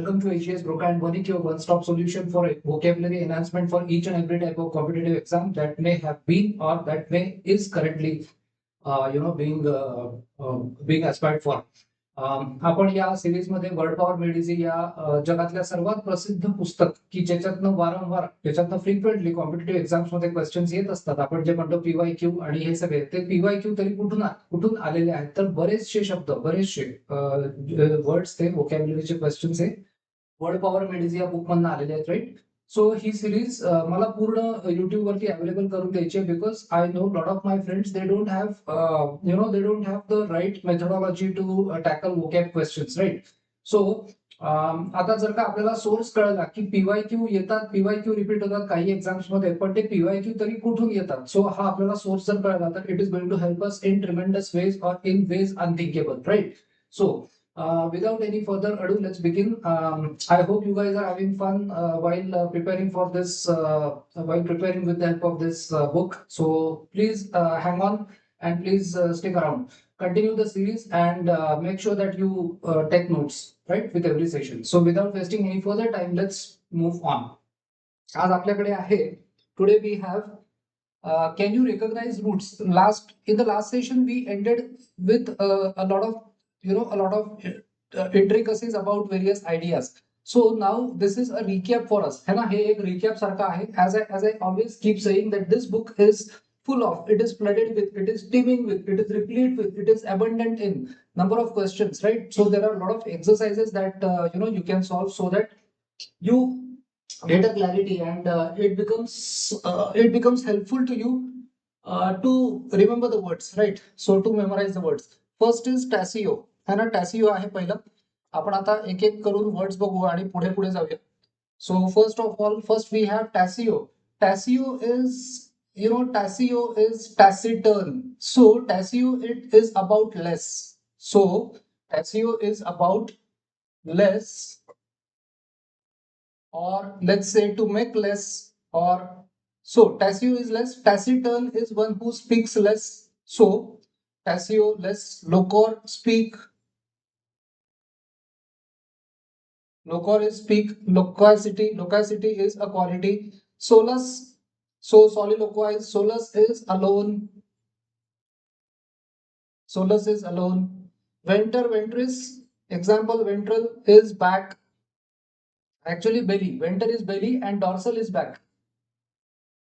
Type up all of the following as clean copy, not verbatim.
Welcome to HES Broca and Bonik, your one-stop solution for vocabulary enhancement for each and every type of competitive exam that may have been or that may is currently, being aspired for. आपण या सिरीजमध्ये word power Medici या जगातल्या सर्वात प्रसिद्ध पुस्तक की ज्याच्यातनं वारंवार ज्याच्यातनं फ्रिक्वेंटली कॉम्पिटेटिव्ह एक्झाम्स मध्ये क्वेश्चन्स येत असतात. आपण जे म्हणतो पीवायक्यू आणि हे सगळे ते पीवायक्यू तरी कुठून आलेले आहेत तर बरेचसे शब्द बरेचसे वर्ड्स ते व्होकॅब्युलरीचे क्वेश्चन्स हे वर्ड पॉवर मेडिसी या बुक मधनं आलेले आहेत, राईट. सो ही सिरीज मला पूर्ण युट्यूब वरती अवेलेबल करून द्यायची आहे because I know lot of my friends they don't have the right methodology to tackle vocab questions, right. So आता जर का आपल्याला सोर्स कळला की पीवायक्यू येतात, पीवायक्यू रिपीट होतात काही एक्झाम्स मध्ये, पण ते पीवायक्यू तरी कुठून येतात, सो हा आपल्याला सोर्स जर कळला तर it is going to help us in tremendous ways और in ways unthinkable, right. So without any further ado, let's begin. I hope you guys are having fun while preparing for this, while preparing with the help of this book. So please hang on and please stick around. Continue the series and make sure that you take notes, right, with every session. So without wasting any further time, let's move on. आज आपल्याकडे आहे, today we have can you recognize roots. In the last session we ended with a lot of intricacies about various ideas. So now this is a recap for us, है ना. हे एक recap सारखा आहे. As I always keep saying that this book is full of, it is flooded with, it is teeming with, it is replete with, it is abundant in number of questions, right. So there are a lot of exercises that you can solve so that you get a clarity and it becomes helpful to you to remember the words, right. So to memorize the words, first is टॅसिओ, है ना. टॅसिओ आहे पहिलं. आपण आता एक एक करून words बघू आणि पुढे पुढे जाऊया. So first we have tacio. Tacio is taciturn. So tacio it is about less. So tacio is about less, or let's say to make less, or so tacitio is less, taciturn is one who speaks less. So tacitio less, locor is speak, loquacity is a quality. Solus, so soliloquize, solus is alone. Ventris, example ventral is back. Actually belly, venter is belly and dorsal is back.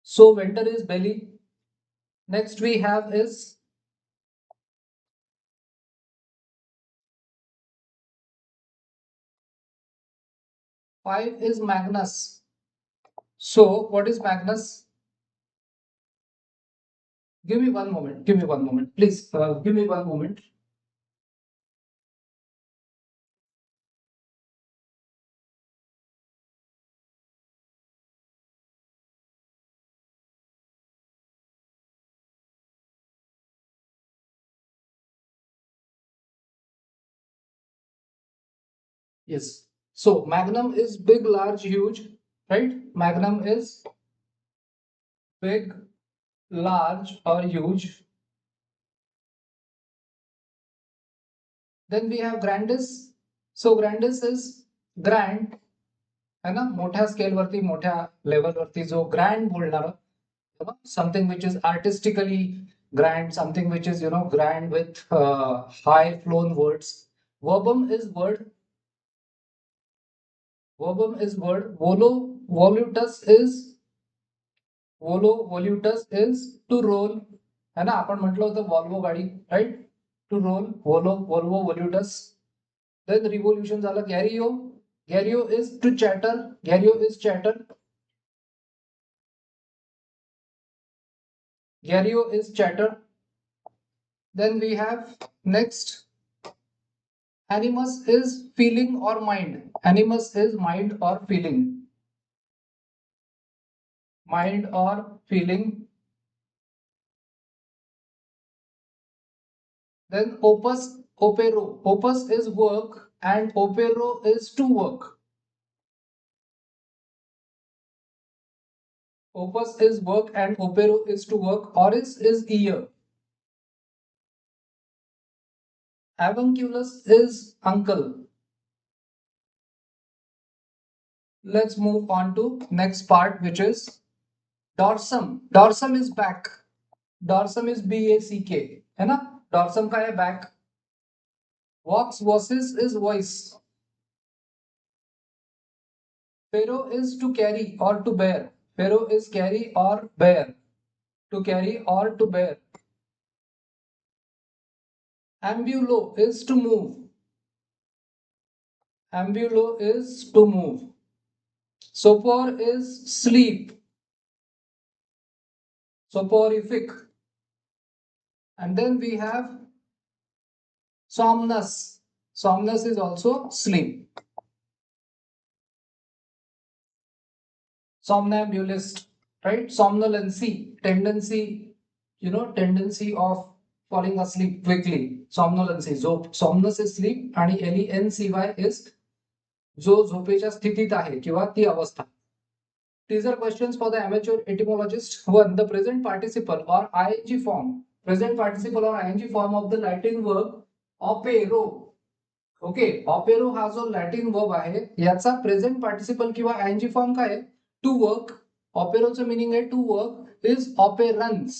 So venter is belly. Next we have is five is Magnus. So what is Magnus? Give me one moment, please. Give me one moment. Yes. So magnum is big, large, huge, right? Magnum is big, large, or huge. Then we have grandis. So grandis is grand, है ना. मोठ्या scale वरती, मोठ्या level वरती जो grand बोलणार, something which is artistically grand, something which is grand with high flown words. Verbum is word. Volutus is to roll, है ना. आपण म्हटलं होतं वॉल्वो गाडी, right. To roll, volvo volutus. Then revolution झालं gario. Gario is to chatter. Gario is chatter. Gario is chatter. Then we have next, animus is feeling or mind. Animus is mind or feeling. Mind or feeling. Then opus, opero. Opus is work and opero is to work. Opus is work and opero is to work. Oris is ear. Avunculus is uncle. let's move on to next part, which is dorsum. Dorsum is back. Dorsum is BACK, है ना? Dorsum का है back. Vox vocis is voice. Pero is to carry or to bear. Pero is carry or bear. To carry or to bear. Ambulo is to move. Ambulo is to move. Sopor is sleep. Soporific. And then we have somnus. Somnus is also sleep. Somnambulist, right? Somnolency, tendency, tendency of falling asleep quickly. Somnolency. Somnus is sleep आणि LENCY is जो झोपेच्या स्थितीत आहे किंवा ती अवस्था. These are questions for the amateur etymologist. 1. The present participle or ing form. Present participle or ing form of the Latin verb opero. Okay, opero हा जो लॅटिन वर्ब आहे याचा प्रेझेंट पार्टिसिपल किंवा आयएनजी फॉर्म काय आहे? To work. ऑपेरोचं meaning आहे to work is operans.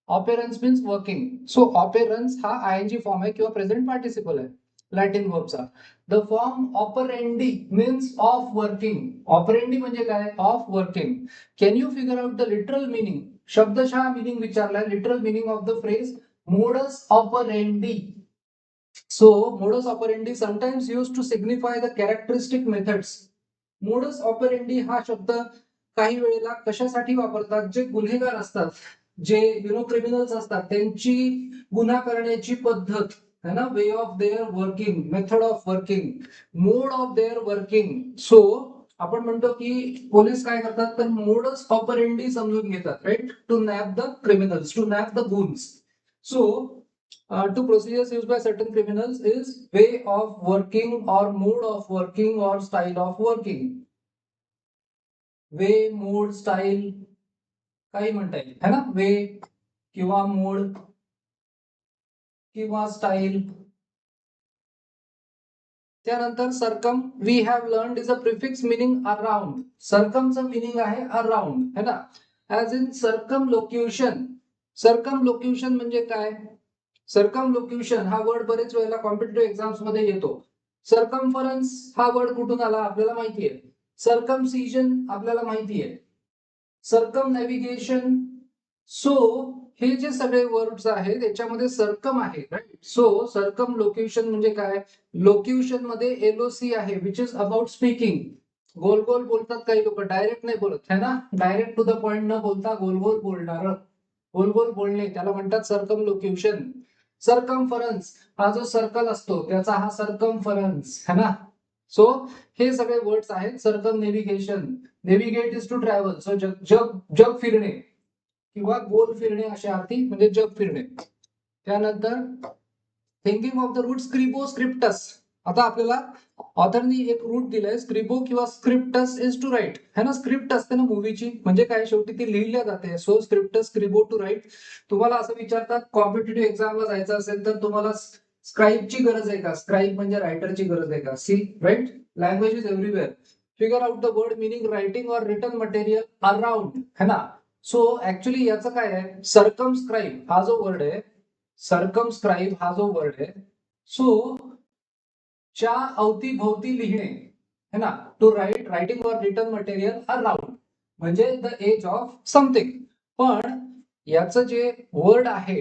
Operans means working. So operans हा आयएनजी फॉर्म आहे किंवा प्रेझेंट पार्टिसिपल आहे लॅटिन वर्बचा. The form operandi means of working. Operandi म्हणजे काय? Of working. Can you figure out the literal meaning? शब्दशः meaning विचारलाय. Literal meaning of the phrase modus operandi. So, modus operandi sometimes used to signify the characteristic methods. Modus operandi हा शब्द काही वेळेला कशासाठी वापरतात? जे गुन्हेगार असतात, जे क्रिमिनल्स असतात, त्यांची गुन्हा करण्याची पद्धत है ना, way of their working, method of working, mode of their working. So आपण म्हणतो की पोलीस काय करतात तर मोडस ऑपरेंडी समजून घेतात, right, to nab the criminals, to nab the goons. So two procedures used by certain criminals is way of working or mode of working or style of working. Way, mode, style काही म्हणता येईल है ना. वे किंवा mode किंवा style. त्यानंतर circum we have learn is a prefix meaning around. सरकमचं मिनिंग आहे अराउंड है ना. As in सरकम लोक्युशन. सरकम लोक्युशन म्हणजे काय? सर्कमलोक्युशन हा वर्ड बरेच वेळेला कॉम्पिटिटिव्ह एक्झाम्स मध्ये येतो. सर्कम्फरन्स हा वर्ड कुठून आला आपल्याला माहिती आहे. सर्कमसिजन आपल्याला माहिती आहे. Circum navigation. सो हे जे सगळे वर्ड्स आहेत त्याच्यामध्ये सर्कम आहे, राईट. सो सर्कम लोक्युशन म्हणजे काय? लोक्युशन मध्ये एलओसी आहे विच इज अबाउट स्पीकिंग. गोल गोल बोलतात काही लोक, डायरेक्ट नाही बोलत है ना. डायरेक्ट टू द पॉइंट न बोलता गोल गोल बोलणार, गोल गोल बोलणे त्याला म्हणतात सर्कम लोक्युशन. सर्कम्फरन्स हा जो सर्कल असतो त्याचा हा सर्कम्फरन्स है ना. सो हे सगळे वर्ड्स आहेत. Circumnavigation, navigate is to travel. So जग फिरणे किंवा गोल फिरणे अशा अर्थी म्हणजे जग फिरणे. त्यानंतर thinking of the root scribo scriptus. आता आपल्याला ऑथरनी एक रूट दिलाय स्क्रिबो किंवा स्क्रिप्टस इज टू राईट है ना. स्क्रिप्ट असते ना मूवीची, म्हणजे काय शेवटी ती लिहिल्या जाते. सो स्क्रिप्टस स्क्रिबो टू राईट. तुम्हाला असं विचारतात कॉम्पिटिटिव्ह एक्झामला जायचं असेल तर तुम्हाला स्क्राईबची गरज आहे का? स्क्राईब म्हणजे रायटरची गरज आहे का? See, right. Language is everywhere. Figure out the word meaning writing or written material around है ना. सो ऍक्च्युली याचं काय आहे? सर्कमस्क्राईब हा जो वर्ड आहे, सर्कमस्क्राईब हा जो वर्ड आहे, सो च्या अवतीभोवती लिहिणे है ना. To write, writing or written material around म्हणजे द एज ऑफ समथिंग. पण याचं जे वर्ड आहे,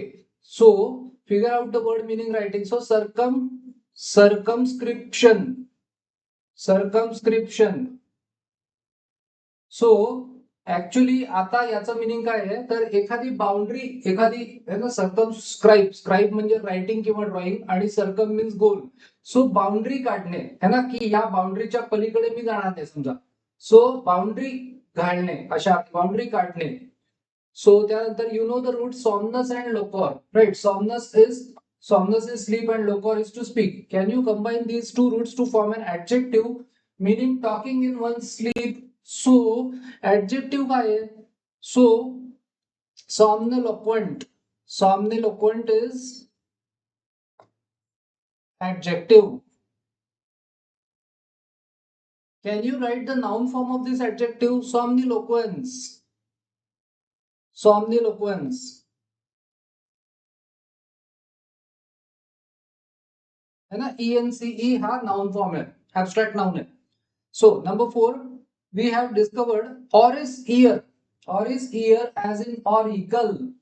so figure out the word meaning writing. So circumscription, circumscription. So actually आता याचं मिनिंग काय आहे तर एखादी बाउंड्री, एखादी सर्कमस्क्राईब, स्क्राईब म्हणजे रायटिंग किंवा ड्रॉइंग आणि सर्कम मीन्स गोल. सो बाउंड्री काढणे है ना, की या बाउंड्रीच्या पलीकडे मी जाणार नाही समजा. सो बाउंड्री घालणे अशा बाउंड्री काढणे. सो त्यानंतर you know the root somnus and loquor, right. Somnus is sleep and loquor is to speak. Can you combine these two roots to form an adjective meaning talking in one's sleep? So adjective काय आहे? So somniloquent, somniloquent is adjective. Can you write the noun form of this adjective? Somniloquence. Somniloquence. है ना, ENCE हा noun form है, abstract noun है. So number 4, we have discovered oris ear. Oris ear as in auricle.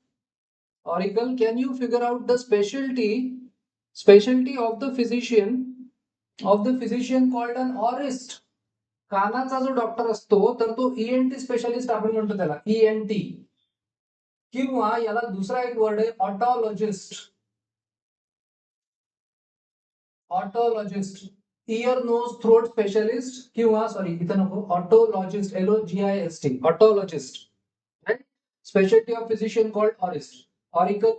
Auricle. Can you figure out the specialty of the physician called an aurist? कानाचा जो doctor असतो तर तो ENT specialist आपण म्हणतो त्याला ENT, किंवा याला दुसरा एक वर्ड आहे otologist. Otologist, ear nose throat specialist, किंवा सॉरी इथं नको, otologist, LOGIST, otologist, right. Specialty of physician called aurist, auricle,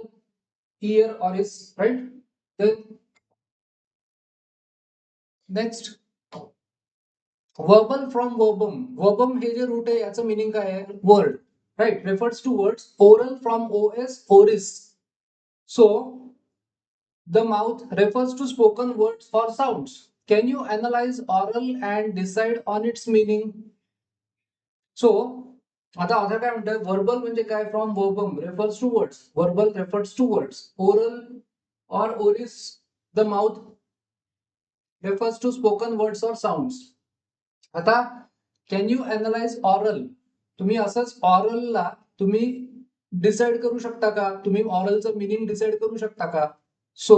ear, oris, right. Then next, verbal from verbum. Verbum हे जे रूट आहे याचं मीनिंग काय आहे? Word, right. Refers to words. Oral from OS, oris. So the mouth refers to spoken words or sounds. Can you analyze oral and decide on its meaning? So आता काय म्हणतोय, verbal म्हणजे काय? From verbum, refers to words. Verbal refers to words. Oral or oris, the mouth, refers to spoken words or sounds. आता can you analyze oral? तुम्ही असंच ऑरलला तुम्ही decide करू शकता का? तुम्ही ऑरलचं मीनिंग डिसाइड करू शकता का? सो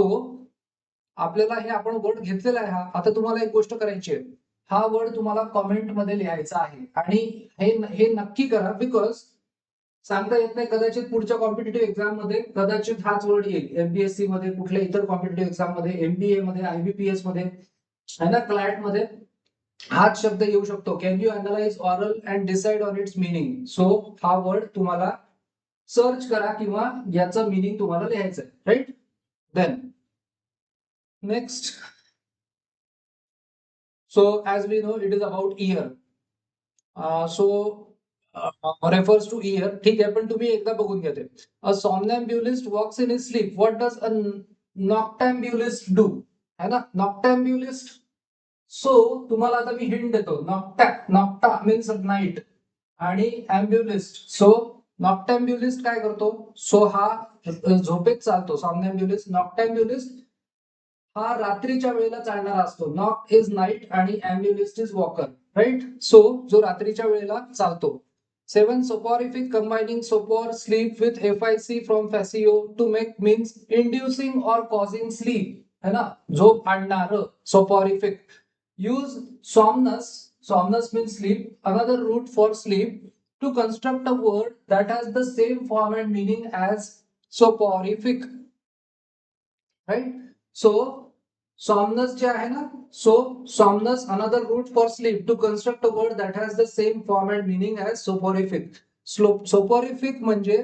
आपल्याला हे आपण वर्ड घेतलेला आहे हा. आता तुम्हाला एक गोष्ट करायची आहे, हा वर्ड तुम्हाला कमेंट मध्ये लिहायचा आहे आणि हे नक्की करा, बिकॉज सांगता येत नाही, कदाचित पुढच्या कॉम्पिटेटिव्ह एक्झाम मध्ये कदाचित हाच वर्ड येईल. MPSC मध्ये, कुठल्या इतर कॉम्पिटेटिव्ह एक्झाम मध्ये, MBA मध्ये, IBPS मध्ये, है ना, क्लॅट मध्ये हाच शब्द येऊ शकतो. Can you analyse aural and decide on its meaning. So हा वर्ड तुम्हाला सर्च करा किंवा याचं मीनिंग तुम्हाला लिहायचं आहे, right. Then next, so as we know it is about ear. So refers to ear, ठीक आहे, पण तुम्ही एकदा बघून घ्या ते. A somnambulist walks in his sleep. What does a noctambulist do? है ना, नॉक्टॅम्ब्युलिस्ट. सो तुम्हाला आता मी हिंट देतो. नॉक्टा मीन्स नाईट आणि अँब्युलिस्ट. सो नॉक्टॅम्ब्युलिस्ट काय करतो? सो हा झोपेत चालतो. सॉम्नॅम्ब्युलिस्ट. नॉक्टॅम्ब्युलिस्ट हा रात्रीच्या वेळेला चालणारा असतो. नॉक्ट इज नाईट आणि अँब्युलिस्ट इज वॉकर, राईट. सो जो रात्रीच्या वेळेला चालतो. 7, soporific, combining sopor, sleep with FIC from facio to make means inducing or causing sleep, है ना, झोप आणणार. soporific. Use somnus. Somnus means sleep. Another root for sleep, to construct a word that has the same form and meaning as soporific, right. So somnus जे आहे ना, so somnus, another root for sleep, to construct a word that has the same form and meaning as soporific. Soporific म्हणजे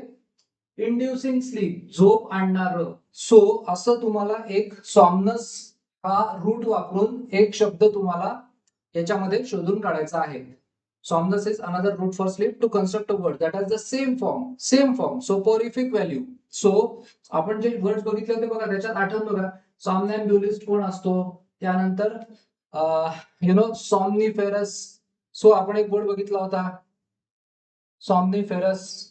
इंड्युसिंग sleep, झोप आणणार. सो असं तुम्हाला एक सॉमनस हा root वापरून एक शब्द तुम्हाला याच्यामध्ये शोधून काढायचा आहे. Somnus is another root for sleep to construct a word that has the same form soporific value. So आपण जे वर्ड बघितले होते बघा, त्याच्यात आठवण बघा, सॉम्नॅम्ब्युलिस्ट कोण असतो, त्यानंतर सॉम्निफेरस. सो आपण एक वर्ड बघितला होता सॉम्निफेरस.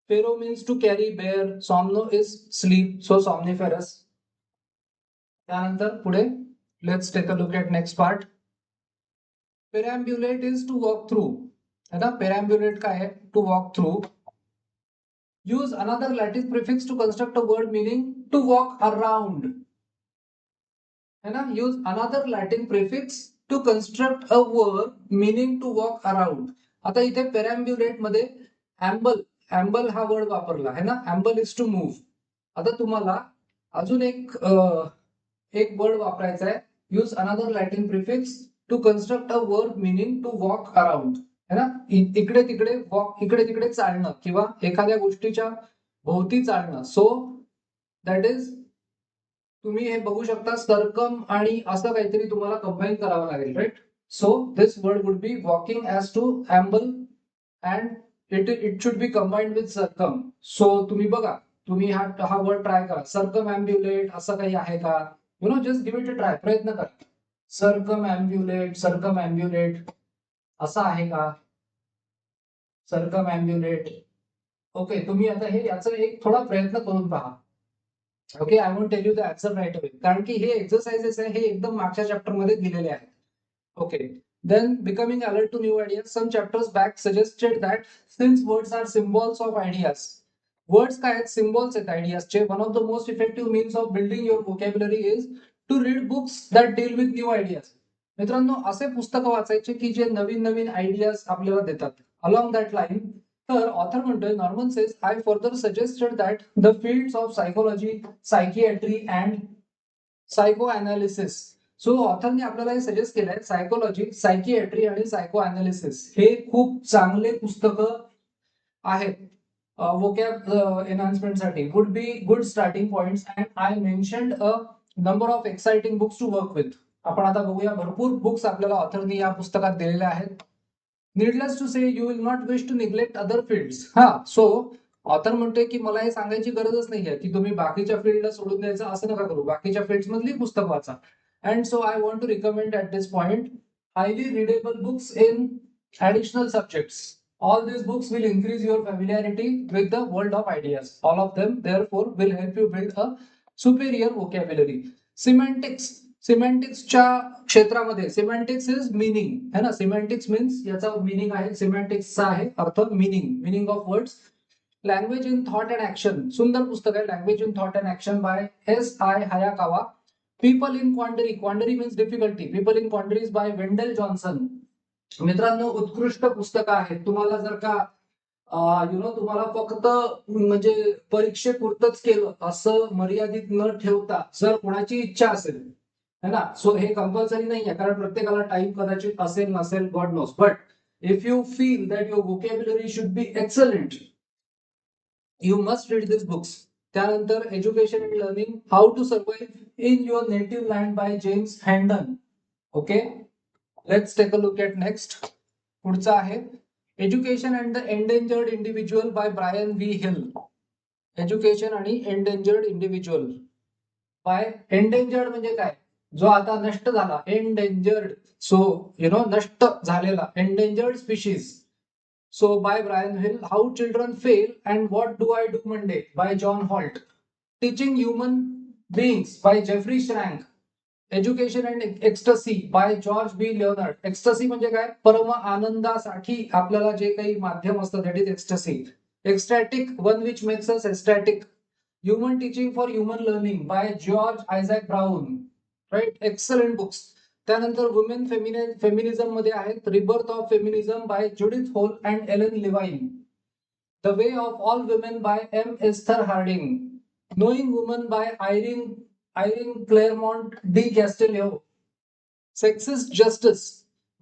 फेरो means to carry, bear. Somno is sleep, so somniferous. त्यानंतर पुढे let's take a look at next part. Perambulate is to walk through, है ना. Perambulate काय है? To walk through. Use another Latin prefix to construct a word meaning to walk around, है ना. Use another Latin prefix to construct a word meaning to walk around. आता इथे perambulate मध्ये amble हा वर्ड वापरला है ना. amble is to move. आता तुम्हाला अजून एक वर्ड वापरायचा आहे. Use another Latin prefix to construct a word meaning to walk around, है ना. इकडे तिकडे वॉक, इकडे तिकडे चालणं किंवा एखाद्या गोष्टीच्या भोवती चालणं. सो दॅट इज, तुम्ही हे बघू शकता, सर्कम आणि असं काहीतरी तुम्हाला कंबाईन करावं लागेल, right. So this word would be walking as to amble and it should be combined with circum. So तुम्ही बघा, तुम्ही हा वर्ड ट्राय करा. सर्कम अँब्युलेट असं काही आहे का? Just give it a try, प्रयत्न करा. सर्कम असं आहे का? सर्कम ओके, तुम्ही आता हे याचा एक थोडा प्रयत्न करून पहा. Okay, I won't tell you the answer right away, कारण की हे एक्सरसाइजेस आहे, हे एकदम मागच्या चॅप्टर मध्ये दिलेले आहेत. Okay, then becoming alert to new ideas, some chapters back suggested that since words are symbols of ideas, words काय आहेत? Symbols आहेत ideas चे. One of the most effective means of building your vocabulary is to read books that deal with new ideas. मित्रांनो, असे पुस्तकं वाचायचे की जे नवीन नवीन ideas आपल्याला देतात. अलॉंग दॅट लाईन, तर ऑथर म्हणतोय, Norman says, I further suggested that the fields of psychology, psychiatry and psychoanalysis. So ऑथरने आपल्याला हे सजेस्ट केलंय, सायकोलॉजी, सायकियाट्री आणि सायको अनालिसिस हे खूप चांगले पुस्तकं आहेत वोकॅब एनहान्समेंटसाठी. Would be good starting points and I mentioned a number of exciting books to work with. आपण आता बघूया, भरपूर बुक्स आपल्याला ऑथरनी या पुस्तकात दिलेल्या आहेत. Needless to say, you will not wish to neglect other fields. So author म्हणतोय की मला हे सांगायची गरजच नाहीये की तुम्ही बाकीच्या फील्डला सोडून द्यायचं, असं नका करू. बाकीच्या फील्ड्स मधली पुस्तक वाचा. And so I want to recommend at this point highly readable books in additional subjects. All these books will increase your familiarity with the world of ideas. All of them, therefore, will help you build a superior vocabulary. सिमेंटिक्सच्या क्षेत्रामध्ये, semantics is meaning है ना. Semantics means, याचा meaning आहे, सिमेंटिक्सचा आहे अर्थ meaning of words. Language in thought and action, सुंदर पुस्तक आहे, language in thought and action by S.I. Hayakawa. People in quandary, quandary means difficulty, people in quandaries by Wendell Johnson. मित्रांनो, उत्कृष्ट पुस्तक आहे. तुम्हाला जर का तुम्हाला फक्त म्हणजे परीक्षेपुरतच केलं असं मर्यादित न ठेवता, जर कोणाची इच्छा असेल है ना, सो हे कंपल्सरी नाही आहे, कारण प्रत्येकाला टाइम कदाचित असेल नसेल, God knows. But if you feel that your vocabulary should be excellent, you must read this books. त्यानंतर education and learning, how to survive in your native land by James Herndon. Okay, let's take a look at next. पुढचा आहे education and the endangered individual by Brian V Hill. Education आणि endangered individual by, endangered म्हणजे काय? जो आता नष्ट झाला, endangered. सो नष्ट झालेला, endangered species. So by Brian Hill, How Children Fail and What Do I Do Monday by John Holt. Teaching Human Beings by Jeffrey Schrank. Education and Ecstasy by George B. Leonard. Ecstasy म्हणजे काय? परम आनंदासाठी आपल्याला जे काही माध्यम असतं, that is ecstasy. Ecstatic, one which makes us ecstatic. Human Teaching for Human Learning by George Isaac Brown. Right? Excellent books. त्यानंतर women feminism मध्ये आहेत rebirth of feminism by Judith Hole and Ellen Levine. The way of all women by M. Esther Harding. Knowing woman by Irene Claremont de Castillejo. Sexist justice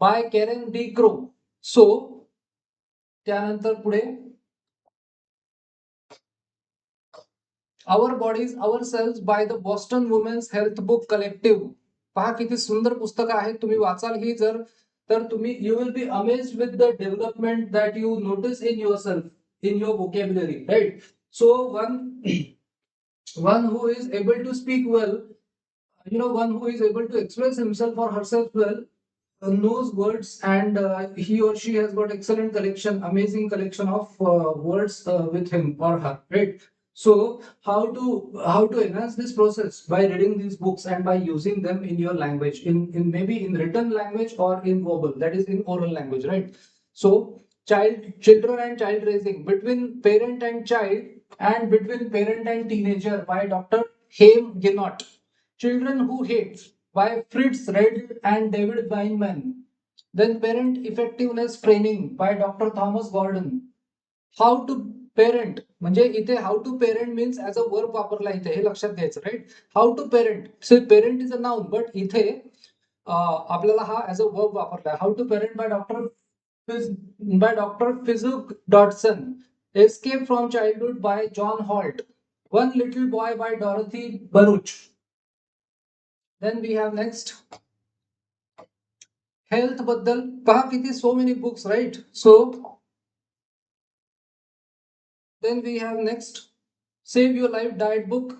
by Karen DeCrow. So त्यानंतर पुढे our bodies ourselves by the Boston women's health book collective. पहा किती सुंदर पुस्तकं आहेत, तुम्ही वाचाल ही जर, तर तुम्ही you will be amazed with the development that you notice in yourself, in your vocabulary. Right. So one who is able to speak well, one who is able to express himself or herself well, knows words, and he or she has got excellent collection, amazing collection of words with him or her. Right. So how to enhance this process? By reading these books and by using them in your language, in maybe in written language or in verbal, that is in oral language, right? So children and child raising, between parent and child and between parent and teenager by Dr. Haim Ginott. Children Who Hate by Fritz Reid and David Weinman. Then Parent Effectiveness Training by Dr. Thomas Gordon. How to parent, म्हणजे इथे how to parent means as a verb वापरला इथे, हे लक्षात घ्यायचं. Right. How to parent, so parent is a noun, but इथे आपल्याला हा ऍज अ वर्ब वापरला. How to parent by doctor फिजुक Dodson. Escape from childhood by John Holt. One little boy by Dorothy Baruch. Then we have next health बद्दल. पहा किती so many books. Right. So then we have next Save Your Life Diet Book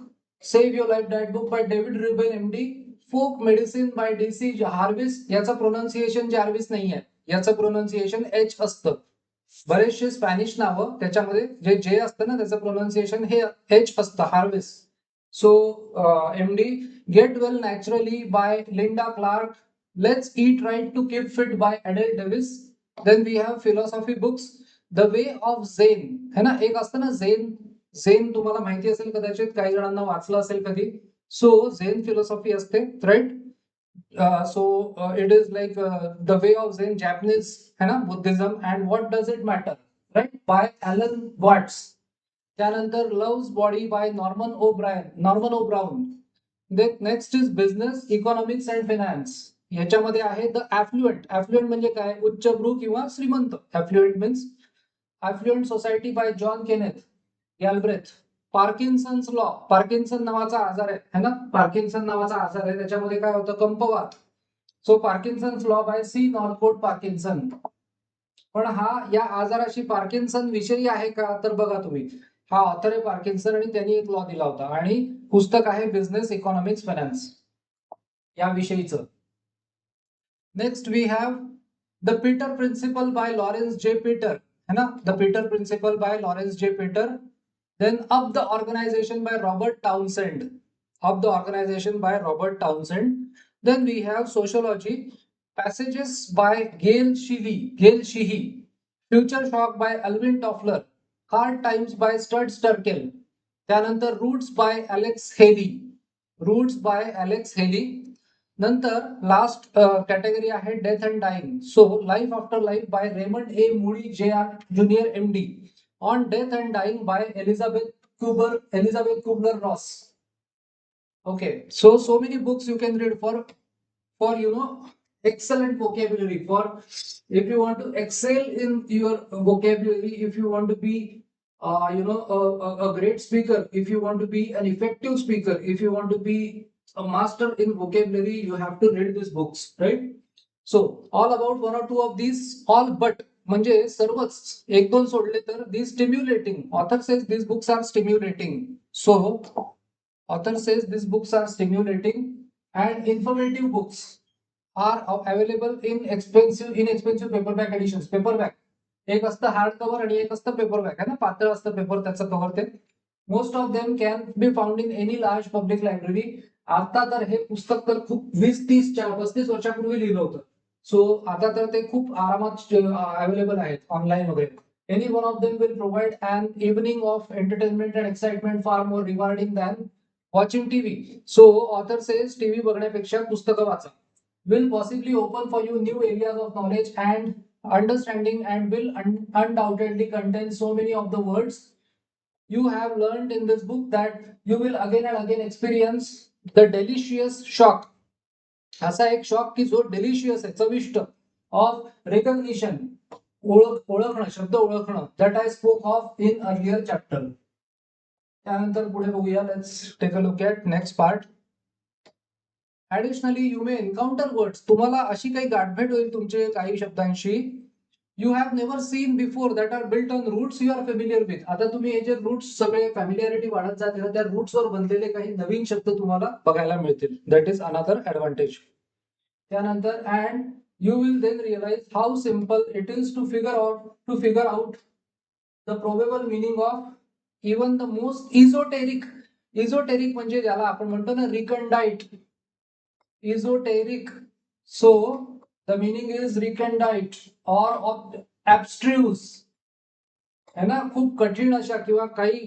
save your life diet book by David Ruben MD. Folk medicine by DC Jarvis. याचं pronunciation Jarvis नाही आहे, याचं pronunciation H असतं. बरेचसे Spanish नावं त्याच्यामध्ये जे असतं ना त्याचं प्रोनाउन्सिएशन हे एच असतं, Jarvis. So MD. Get well naturally by Linda Clark. Let's eat right to keep fit by Adelle Davis. Then we have philosophy books. The way of Zen है ना, एक असतं ना झेन. झेन तुम्हाला माहिती असेल कदाचित, काही जणांना वाचलं असेल कधी. सो झेन फिलॉसॉफी असते, right. So it is like the way of Zen, Japanese है ना, Buddhism, and what does it matter, right, by Alan Watts. त्यानंतर Love's Body by Norman O'Brown. Then next is Business, Economics and Finance. याच्यामध्ये आहे the ॲफ्लुएंट म्हणजे काय, उच्चभ्रू किंवा श्रीमंत. Affluent means affluent society by John Kenneth Galbraith. Parkinson's law, Parkinson नावाचा आजार आहे ना, पार्किन्सन नावाचा आजार आहे, त्याच्यामध्ये काय होतं, कंपवात. So Parkinson's law by C. Northcote Parkinson. पण हा या आजाराशी पार्किन्सन विषयी आहे का, तर बघा तुम्ही, हा ऑथर आहे पार्किन्सन आणि त्यांनी एक लॉ दिला होता आणि पुस्तक आहे बिझनेस इकॉनॉमिक्स फायनान्स या विषयीचं. Next we have the Peter principle by Lawrence J Peter है ना, the Peter principle by Lawrence J Peter. Then Up the Organization by Robert Townsend. Up the Organization by Robert Townsend. Then we have Sociology. Passages by Gail Sheehy. Future Shock by Alvin Toffler. Hard Times by Stud Sterkel. त्यानंतर Roots by Alex Haley. नंतर last category आहे death and dying. So life after life by Raymond A Moody JR junior MD. On Death and Dying by Elizabeth Kubler Ross. Okay, so many books you can read for excellent vocabulary. For if you want to excel in your vocabulary, if you want to be a great speaker, if you want to be an effective speaker, if you want to be a master in vocabulary, you have to read these books, right? So all about one or two of these, all but म्हणजे सर्वच, एक दोन सोडले तर the stimulating. Author says this books are stimulating. So author says this books are stimulating and informative books are available in inexpensive paperback editions. Paperback एक असतं hard cover आणि एक असतं पेपरबॅक आहे ना, पातळ असतं पेपर त्याचं कव्हर. ते most of them can be found in any large public library. आता तर हे पुस्तक तर खूप 20-30-35 वर्षापूर्वी लिहिलं होतं. सो आता तर ते खूप आरामात अवेलेबल आहेत ऑनलाईन वगैरे. Any one of them will provide an evening of entertainment and excitement far more rewarding than watching TV. So author says TV बघण्यापेक्षा पुस्तकं वाचा. Will possibly open for you new areas of knowledge and understanding and will undoubtedly contain so many of the words you have learned in this book that you will again and again experience the delicious shock. असा एक shock की जो delicious आहे, चविष्ट, of recognition, ओळखणं, शब्द ओळखणं, that I spoke of in earlier chapter. त्यानंतर पुढे बघूया, let's take a look at next part. Additionally you may encounter words. तुम्हाला अशी काही गाठभेट होईल तुमचे काही शब्दांशी you have never seen before that are built on roots you are familiar with. आता तुम्ही हे जे रूट्स सगळे फॅमिलियारिटी वाढत जाते ना, त्या रूट्स वर बनलेले काही नवीन शब्द तुम्हाला बघायला मिळतील. That is another advantage. त्यानंतर and you will then realise how simple it is to figure out the probable meaning of even the most esoteric. Esoteric म्हणजे ज्याला आपण म्हणतो ना रिकंडाइट, इझोटेरिक. सो the meaning is recondite or abstruse है ना, खूप कठीण अशा किंवा काही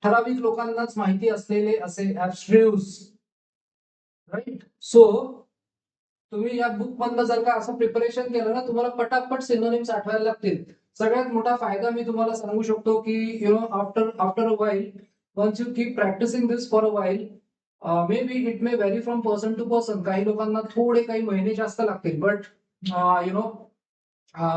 ठराविक लोकांनाच माहिती असलेले असे abstruse, राईट. सो तुम्ही या बुक मधलं जर का असं प्रिपरेशन केलं ना, तुम्हाला पटापट सिनोनिम्स आठवायला लागतील. सगळ्यात मोठा फायदा मी तुम्हाला सांगू शकतो की after a while, once you keep practicing this for a while, maybe it may vary from person to person. काही लोकांना थोडे काही महिने जास्त लागतील, but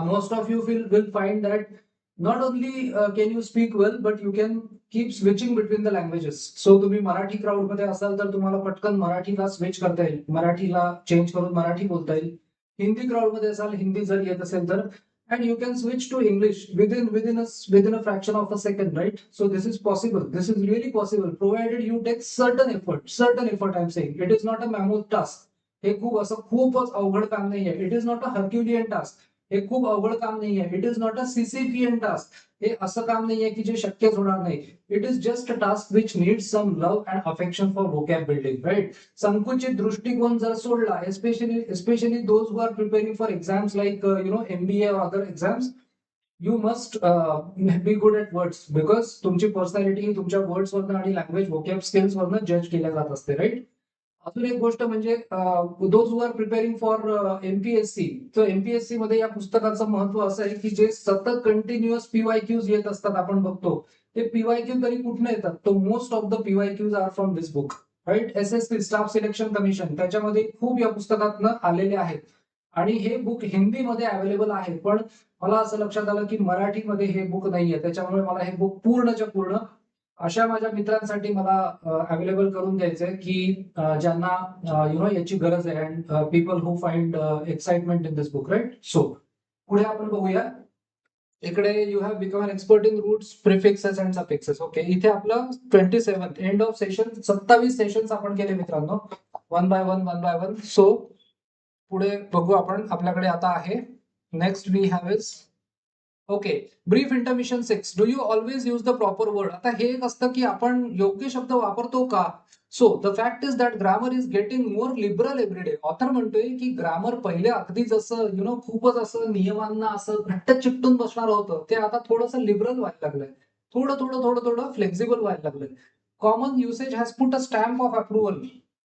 most of you will find that not only can you speak well, but you can keep switching between the languages. So तुम्ही Marathi crowd मध्ये असाल तर तुम्हाला पटकन मराठीला स्विच करता येईल, मराठीला चेंज करून मराठी बोलता येईल. हिंदी क्राऊड मध्ये असाल, हिंदी जर येत असेल तर, and you can switch to English within a fraction of a second, right? So this is possible. This is really possible, provided you take certain effort. Certain effort, I'm saying. It is not a mammoth task. हे खूप असं खूपच अवघड काम नाही आहे. It is not a herculean task. हे खूप अवघड काम नाही आहे. It is not a Sisyphean task. हे असं काम नाही आहे की जे शक्यच होणार नाही. It is just a task which needs some love and affection for vocab building, right? संकुचित दृष्टिकोन जर सोडला, especially those who are preparing for exams like MBA or other exams, you must be good at words, because तुमची personality तुमच्या words वरनं आणि language vocab skills वरनं जज केल्या जात असते, राईट? अजून एक गोष्ट म्हणजे those who are preparing for MPSC, तर एमपीएससी मध्ये या पुस्तकाचं महत्व असं आहे की जे सतत कंटिन्युअस पीवायक्यूज येत असतात, आपण बघतो ते पीवायक्यू तरी कुठनं येतात, तो most of the PYQs are from this book, right? SSC staff selection commission, त्याच्यामध्ये खूप या पुस्तकातनं आलेले आहेत. आणि हे बुक हिंदीमध्ये अवेलेबल आहे, पण मला असं लक्षात आलं की मराठीमध्ये हे बुक नाहीये. त्याच्यामुळे मला हे बुक पूर्णच्या पूर्ण अशा माझ्या मित्रांसाठी मला अवेलेबल करून द्यायचंय की ज्यांना याची गरज आहे, and people who find excitement in this book, right? So पुढे आपण बघूया. इकडे you have become an expert in roots, prefixes and suffixes. Okay, इथे आपलं 27 एंड ऑफ सेशन, 27 सेशन्स आपण केले मित्रांनो, वन बाय वन. सो पुढे बघू आपण. आपल्याकडे आता आहे next we have is okay, brief intermission 6. Do you always use the proper word? आता हे एक असतं की आपण योग्य शब्द वापरतो का? So the fact is that grammar is getting more liberal every day. Author म्हणतोय की ग्रामर पहिले अगदी जसं खूपच असं नियमांना असं घट्ट चिकटून बसणार होतं, ते आता थोडंसं लिबरल व्हायला लागलंय, थोडं फ्लेक्झिबल व्हायला लागलंय. Common usage has put a stamp of approval,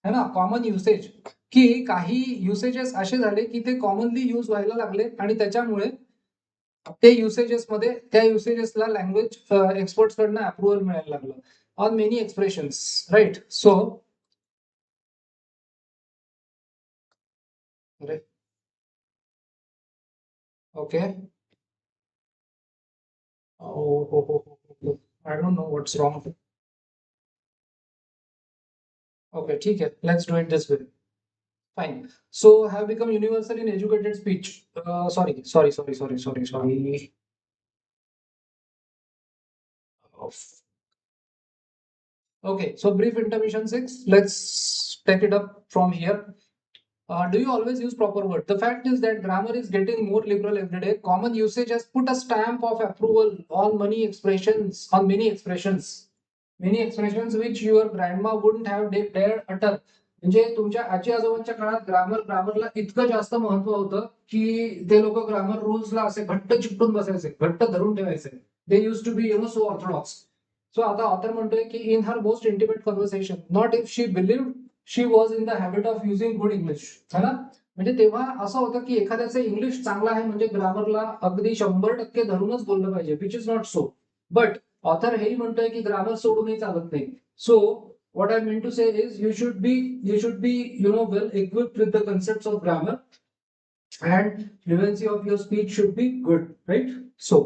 है ना? कॉमन युसेज, की काही युसेजेस असे झाले की ते कॉमनली यूज व्हायला लागले, आणि त्याच्यामुळे ते युसेजेसमध्ये त्या युसेजेसला लँग्वेज एक्सपर्ट्स कडनं अप्रुव्हल मिळायला लागलं on many expressions, right? So okay, I don't know what's wrong. Okay, ठीक है, let's do it this way. Fine. So have become universal in educated speech. Sorry. Okay, so brief intermission 6. Let's take it up from here. Do you always use proper word? The fact is that grammar is getting more liberal every day. Common usage has put a stamp of approval on many expressions, many expressions which your grandma wouldn't have dared utter. म्हणजे तुमच्या आजी आजोबांच्या काळात ग्रामरला इतकं जास्त महत्व होतं की ते लोक ग्रामर रूल्सला असे घट्ट चिकटून बसायचे, घट्ट धरून ठेवायचे. They used to be so orthodox. So आता ऑथर म्हणतोय की in her most intimate conversation, not if she believed she was in the habit of using good English, है ना? म्हणजे तेव्हा असं होतं की एखाद्याचं इंग्लिश चांगलं आहे म्हणजे ग्रामरला अगदी 100% धरूनच बोललं पाहिजे, which is not so. But author हेही म्हणतोय की ग्रामर सोडूनही चालत नाही. सो what I mean to say is you should be well equipped with the concepts of grammar, and fluency of your speech should be good, right? So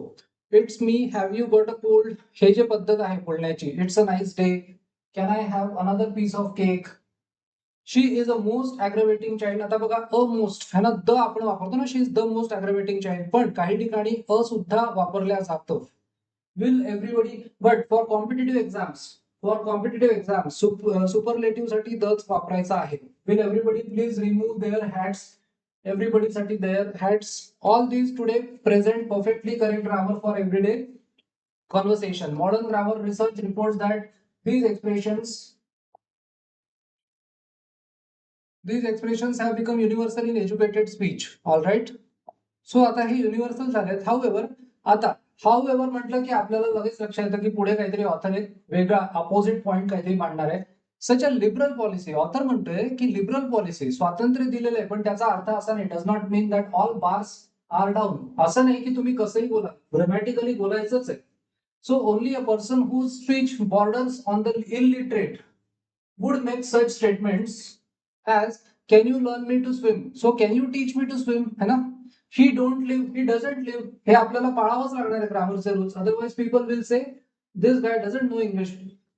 it's me, have you got a cold? हे जे पद्धत आहे बोलण्याची, it's a nice day, can I have another piece of cake? She is a most aggravating child. आता बघा, a most है ना, the आपण वापरतो ना, she is the most aggravating child, पण काही ठिकाणी अ सुद्धा वापरल्या जातं. Will everybody, but for competitive exams superlative साठी दच वापरायचा आहे. Will everybody please remove their hats, everybody साठी their hats. All these today present perfectly correct grammar for everyday conversation. Modern grammar research reports that these expressions have become universal in educated speech. All right. सो आता हे universal झालेत. हाऊएव्हर म्हटलं की आपल्याला लगेच लक्षात येतं की पुढे काहीतरी ऑथर एक वेगळा अपोजिट पॉइंट काहीतरी मांडणार आहे. सच अ लिबरल पॉलिसी. ऑथर म्हणतोय की लिबरल पॉलिसी, स्वातंत्र्य दिलेलं आहे, पण त्याचा अर्थ असा नाही, does not mean that all bars are down. असं नाही की तुम्ही कसंही बोला, ग्रामॅटिकली बोलायचंच आहे. So only a person whose speech borders on the illiterate would make such statements as, can you learn me to swim? So can you teach me to swim? है ना? He don't live, he doesn't live. हे आपल्याला पाळावंच लागणार आहे ग्रामरचे rules. Otherwise people will say this guy doesn't know English,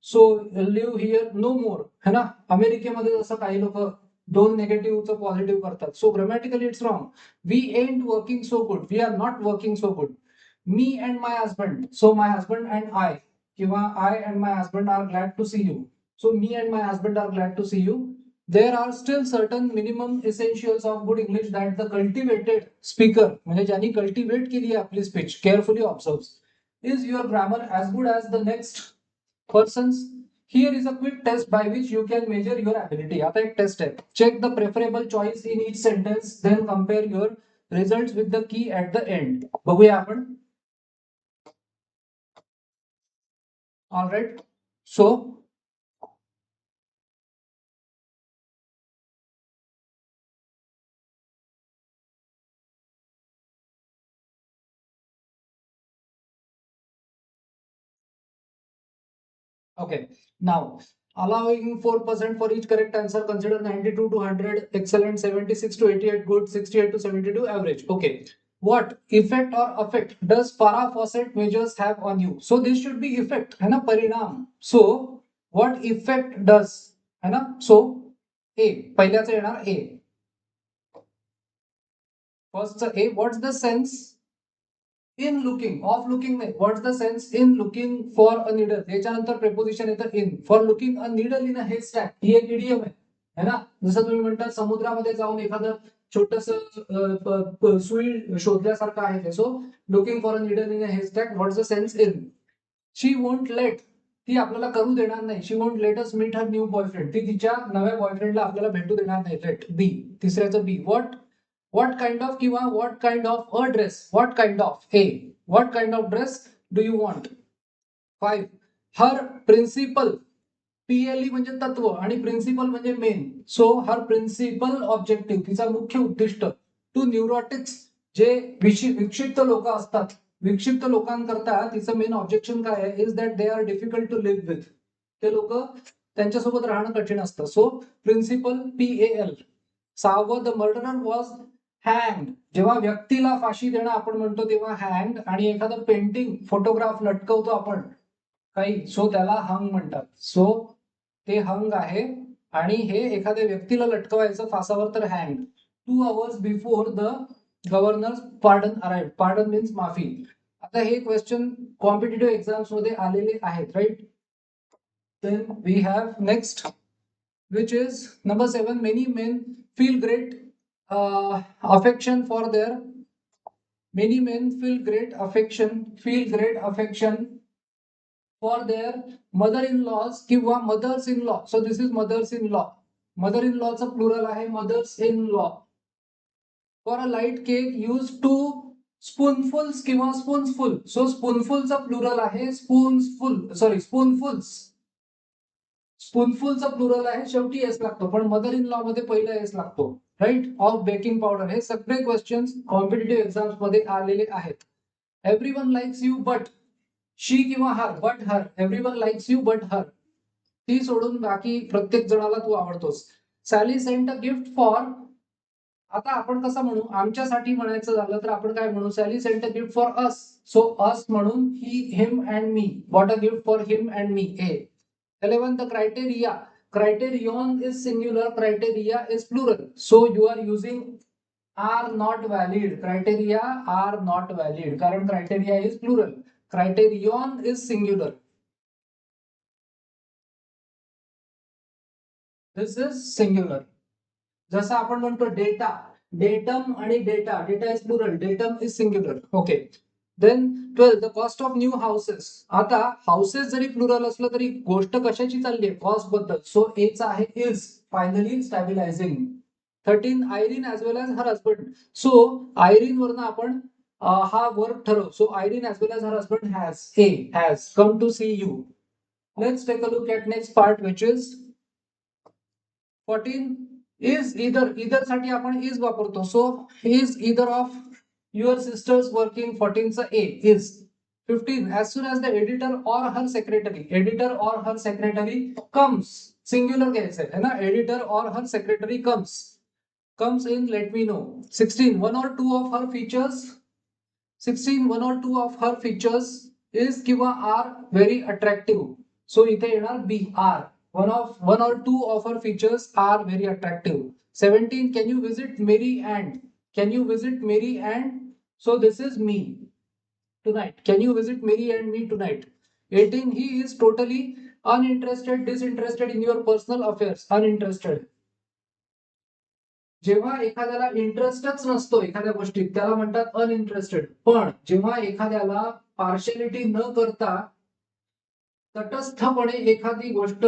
so live here no more, है ना? अमेरिकेमध्ये जसं काही लोक दोन निगेटिव्हचं पॉझिटिव्ह करतात. So grammatically it's wrong. We ain't working so good, we are not working so good. Me and my husband, so my husband and I, किंवा I and my husband are glad to see you. So me and my husband are glad to see you. There are still certain minimum essentials of good English that the cultivated speaker, म्हणजे ज्यांनी cultivate केली आपली speech, carefully observes. Is your grammar as good as the next person's? Here is a quick test by which you can measure your ability. आता एक test आहे. Check the preferable choice in each sentence, then compare your results with the key at the end. बघूया आपण. All right. So okay, now allowing 4% for each correct answer, consider 92 to 100 excellent, 76 to 88 good, 68 to 72 average. Okay, what effect or affect does Farah Fawcett measures have on you? So this should be effect, है ना, परिणाम. So what effect does, है ना? So A, पहिल्याचं येणार A. First A, what's the sense in looking, of looking नाही, what's the sense in looking for a needle, याच्यानंतर preposition येतं in. For looking a needle in a haystack, ही एक idiom आहे, है ना. जसं तुम्ही म्हणता समुद्रामध्ये जाऊन एखादं छोटंसं सुई शोधल्यासारखं आहे ते. So looking for a needle in a haystack, what's the sense in. She won't let, ती आपल्याला करू देणार नाही. She won't let us meet her new boyfriend, ती तिच्या नव्या बॉयफ्रेंडला आपल्याला भेटू देणार नाही. लेट, बी, तिसऱ्याचं बी. What kind of, किंवा what kind of a dress, what kind of, A, what kind of dress do you want. 5, her principal, PLE म्हणजे तत्व आणि प्रिन्सिपल म्हणजे मेन. सो हर प्रिन्सिपल ऑब्जेक्टिव्ह, तिचा मुख्य उद्दिष्ट. टू न्यूरोटिक्स, जे विक्षिप्त लोक असतात, विक्षिप्त लोकांकरता तिचं मेन ऑब्जेक्शन काय आहे, is that they are difficult to live with. ते लोक, त्यांच्यासोबत राहणं कठीण असतं. So principle, PAL. 6, the murderer was hang, जेव्हा व्यक्तीला फाशी देणं आपण म्हणतो तेव्हा हँग, आणि एखादं पेंटिंग, फोटोग्राफ लटकवतो आपण काही, सो त्याला हंग म्हणतात. सो ते हंग आहे, आणि हे एखाद्या व्यक्तीला लटकवायचं फासावर तर hang. 2 hours before the governor pardon arrive, pardon means माफी. आता हे क्वेश्चन कॉम्पिटेटिव्ह एक्झाम्स मध्ये आलेले आहेत, right. Then we have next, which is number 7. Many men feel great affection for their, many men feel great affection for their mother-in-laws किंवा mothers-in-law. So this is mothers-in-law. Mother-in-law चा plural आहे mothers-in-law. For a light cake use 2 spoonfuls किंवा spoonsful. So spoonful चा plural आहे spoonfuls. स्पूनफुलचा plural आहे, शेवटी S लागतो, पण मदर इन लॉ मध्ये पहिला एस लागतो, राईट. Of baking powder. हे सगळे क्वेश्चन्स कॉम्पिटेटिव्ह एक्झाम्स मध्ये आलेले आहेत. Everyone likes you but, she किंवा her, but her. Everyone likes you but her, ती सोडून बाकी प्रत्येक जणाला तू आवडतोस. Sally sent a gift for, आता आपण कसं म्हणू, आमच्यासाठी म्हणायचं झालं तर आपण काय म्हणू, Sally sent a gift for us. So us म्हणून he, him and me, bought a gift for him and me. A. 11, the criteria. Criterion is singular, criteria is plural. So you are using are not valid. Criteria are not valid. कारण criteria is plural. Criterion is singular. This is singular. जसं आपण म्हणतो data, datum आणि data, data is plural, datum is singular. Okay. Then 12, the cost of new houses. आता houses जरी plural असलं तरी गोष्ट कशाची चालली आहे, कॉस्ट बद्दल. सो ए चा आहे is, finally stabilising. 13, Irene as well as her husband. So Irene वरनं आपण हा वर्ब ठरवू. So Irene as well as her husband has, A has come to see you. Let's take a look at next part, which is 14. Is either, either साठी आपण is वापरतो. So is either of your sisters working. 14 चा A is. 15, as soon as the editor or her secretary, editor or her secretary comes, singular घ्यायचंय है ना, editor or her secretary comes in, let me know. 16, one or two of her features. 16, one or two of her features is किंवा are very attractive. So इथे येणार B, R. one or two of her features are very attractive. 17, can you visit Mary and? Can you visit Mary and? So this is me tonight. Can you visit Mary and me tonight? 18, he is totally uninterested, disinterested in your personal affairs. Uninterested. जेव्हा एखाद्याला इंटरेस्टच नसतो एखाद्या गोष्टीत त्याला म्हणतात uninterested. पण जेव्हा एखाद्याला पार्शियलिटी न करता तटस्थपणे एखादी गोष्ट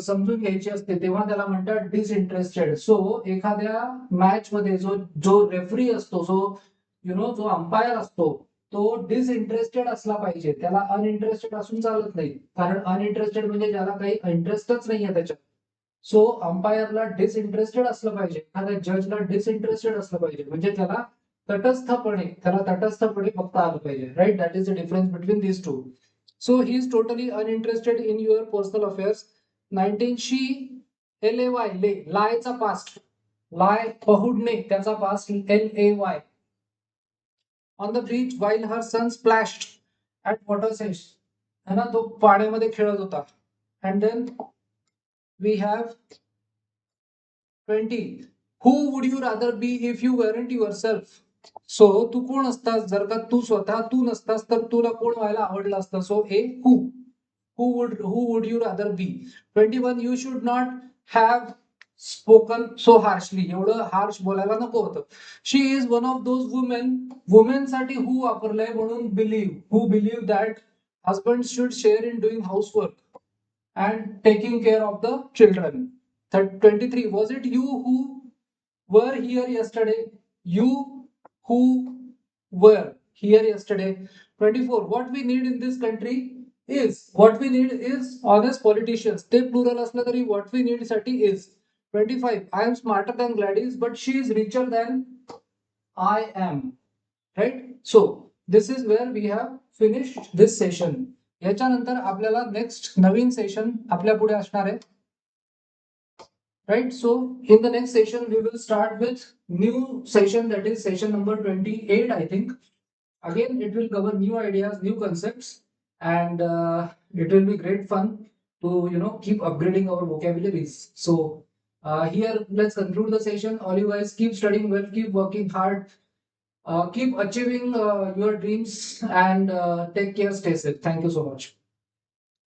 समजून घ्यायची असते तेव्हा त्याला म्हणतात डिसइंटरेस्टेड. सो एखाद्या मॅच मध्ये जो रेफरी असतो, जो अंपायर असतो, तो डिसइंटरेस्टेड असला पाहिजे. त्याला अनइंटरेस्टेड असून चालत नाही, कारण अनइंटरेस्टेड म्हणजे ज्याला काही इंटरेस्टच नाहीये त्याच्यात. सो अंपायरला डिसइंटरेस्टेड असलं पाहिजे, एखाद्या जजला डिसइंटरेस्टेड असलं पाहिजे, म्हणजे त्याला तटस्थपणे बघता आलं पाहिजे. Right, that is the difference between these two. So he is totally uninterested in your personal affairs. 19, she, L-A-Y, lie चा past. Lie, पहुडणे त्याचा past, L-A-Y. On the beach while her son splashed at water's edge. है ना, तो पाण्यामध्ये खेळत होता. And then we have 20. Who would you rather be if you weren't yourself? सो तू कोण असतास जर का तू स्वतः तू नसतास तर तुला कोण व्हायला आवडलं असतं? सो ए who would you rather be? 21, you should not have spoken so harshly. एवढं हार्श बोलायला नको होतं. She is one of those women साठी हू वापरलंय म्हणून believe that husband should share in doing housework and taking care of the children. 23, was it you who were here yesterday? You who were here yesterday. 24, what we need in this country is honest politicians. They plural असलं तरी what we need साठी is. 25, I am smarter than Gladys but she is richer than I am. Right? So this is where we have finished this session. याच्यानंतर आपल्याला next नवीन session आपल्या पुढे असणार आहे. Right, so in the next session we will start with new session, that is session number 28, I think. Again, it will cover new ideas, new concepts, and it will be great fun to keep upgrading our vocabularies. So here let's conclude the session. All you guys keep studying well, keep working hard, keep achieving your dreams, and take care, stay safe. Thank you so much.